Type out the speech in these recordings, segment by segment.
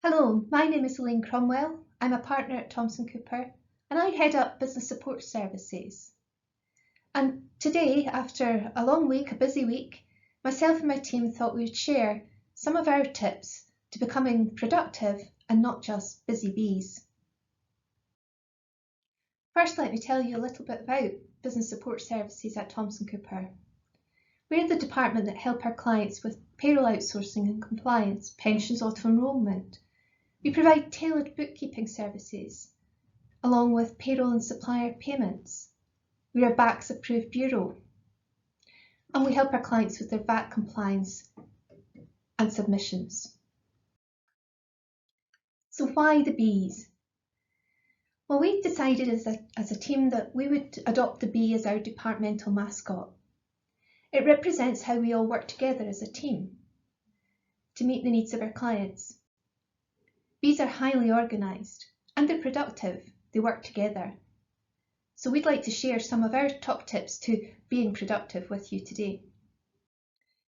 Hello, my name is Elaine Cromwell. I'm a partner at Thomson and I head up Business Support Services. And today, after a long week, a busy week, myself and my team thought we would share some of our tips to becoming productive and not just busy bees. First, let me tell you a little bit about Business Support Services at Thomson. We're the department that help our clients with payroll outsourcing and compliance, pensions auto-enrolment. We provide tailored bookkeeping services, along with payroll and supplier payments. We're a BACS approved bureau, and we help our clients with their VAT compliance and submissions. So why the bees? Well, we decided as a team that we would adopt the bee as our departmental mascot. It represents how we all work together as a team to meet the needs of our clients. Bees are highly organised and they're productive. They work together. So we'd like to share some of our top tips to being productive with you today.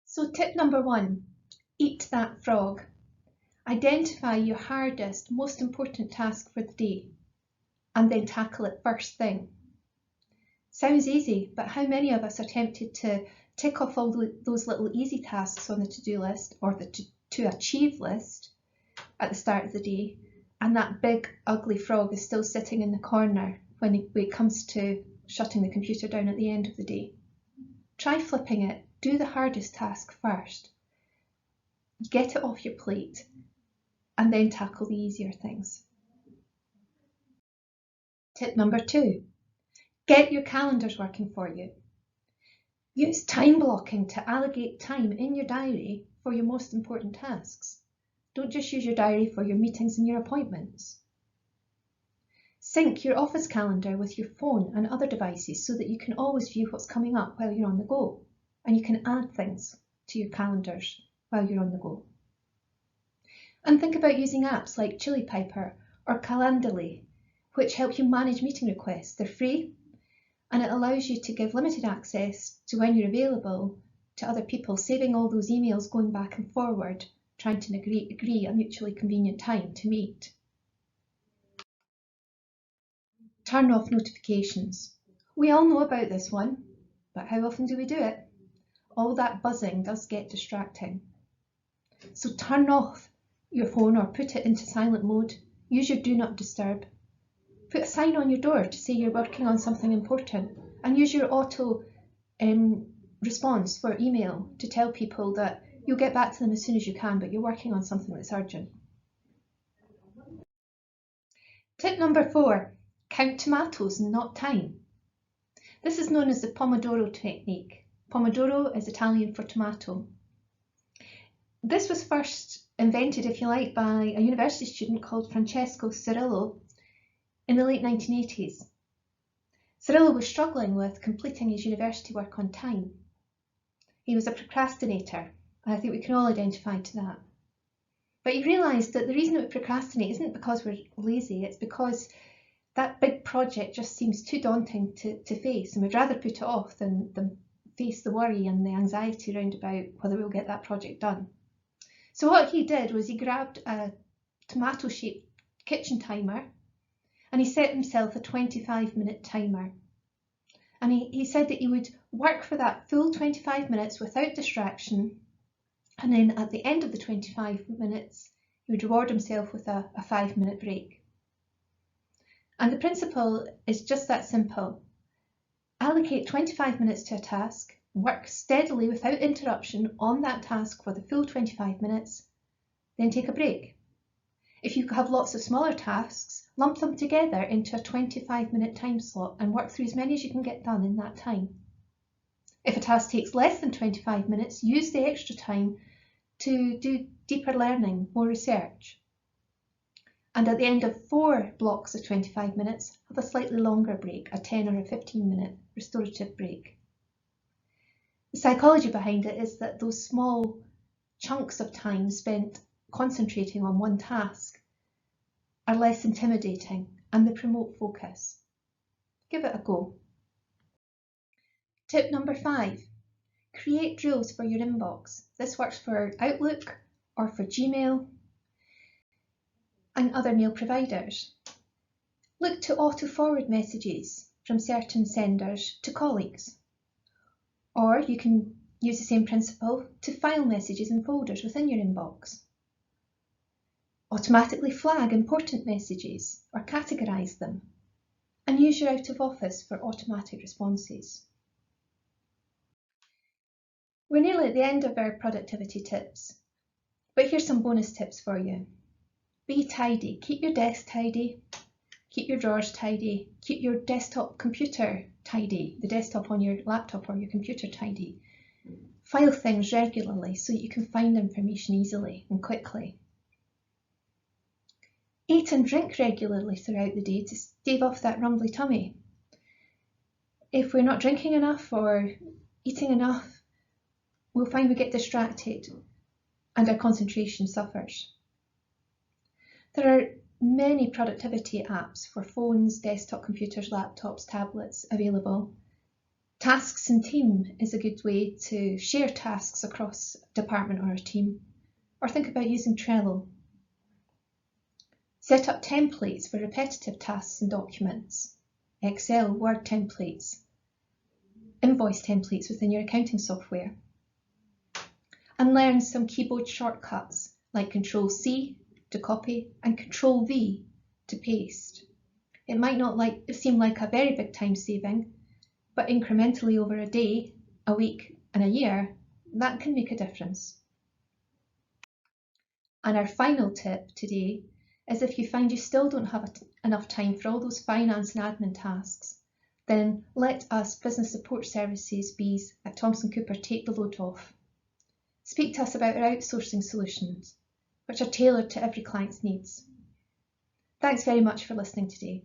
So tip number 1, eat that frog. Identify your hardest, most important task for the day and then tackle it first thing. Sounds easy, but how many of us are tempted to tick off all those little easy tasks on the to-do list or the to achieve list at the start of the day, and that big ugly frog is still sitting in the corner when it comes to shutting the computer down at the end of the day? Try flipping it. Do the hardest task first. Get it off your plate and then tackle the easier things. Tip number 2, get your calendars working for you. Use time blocking to allocate time in your diary for your most important tasks. Don't just use your diary for your meetings and your appointments. Sync your office calendar with your phone and other devices so that you can always view what's coming up while you're on the go, and you can add things to your calendars while you're on the go. And think about using apps like Chili Piper or Calendly, which help you manage meeting requests. They're free, and it allows you to give limited access to when you're available to other people, saving all those emails going back and forward, trying to agree a mutually convenient time to meet. Turn off notifications. We all know about this one, but how often do we do it? All that buzzing does get distracting. So turn off your phone or put it into silent mode. Use your do not disturb. Put a sign on your door to say you're working on something important, and use your auto response for email to tell people that you'll get back to them as soon as you can, but you're working on something that's urgent. Tip number 4, count tomatoes, not time. This is known as the Pomodoro technique. Pomodoro is Italian for tomato. This was first invented, if you like, by a university student called Francesco Cirillo in the late 1980s. Cirillo was struggling with completing his university work on time. He was a procrastinator, and I think we can all identify to that. But he realised that the reason that we procrastinate isn't because we're lazy, it's because that big project just seems too daunting to face, and we'd rather put it off than face the worry and the anxiety around about whether we'll get that project done. So what he did was he grabbed a tomato-shaped kitchen timer and he set himself a 25-minute timer. And he said that he would work for that full 25 minutes without distraction, and then at the end of the 25 minutes he would reward himself with a 5-minute break. And the principle is just that simple. Allocate 25 minutes to a task, work steadily without interruption on that task for the full 25 minutes, then take a break. If you have lots of smaller tasks, lump them together into a 25-minute time slot and work through as many as you can get done in that time. If a task takes less than 25 minutes, use the extra time to do deeper learning, more research. And at the end of 4 blocks of 25 minutes, have a slightly longer break, a 10 or a 15-minute restorative break. The psychology behind it is that those small chunks of time spent concentrating on one task are less intimidating and they promote focus. Give it a go. Tip number 5, create rules for your inbox. This works for Outlook or for Gmail. and other mail providers. Look to auto-forward messages from certain senders to colleagues. Or you can use the same principle to file messages in folders within your inbox. Automatically flag important messages or categorise them, and use your out of office for automatic responses. We're nearly at the end of our productivity tips, but here's some bonus tips for you. Be tidy. Keep your desk tidy, keep your drawers tidy, keep your desktop computer tidy, the desktop on your laptop or your computer tidy. File things regularly so that you can find information easily and quickly. Eat and drink regularly throughout the day to stave off that rumbly tummy. If we're not drinking enough or eating enough, we'll find we get distracted and our concentration suffers. There are many productivity apps for phones, desktop computers, laptops, tablets available. Tasks in Team is a good way to share tasks across a department or a team, or think about using Trello. Set up templates for repetitive tasks and documents, Excel, Word templates, invoice templates within your accounting software. And learn some keyboard shortcuts like Control-C to copy and Control-V to paste. It might not seem like a very big time saving, but incrementally over a day, a week and a year, that can make a difference. And our final tip today is if you find you still don't have enough time for all those finance and admin tasks, then let us Business Support Services Bs at Thomson Cooper take the load off. Speak to us about our outsourcing solutions, which are tailored to every client's needs. Thanks very much for listening today.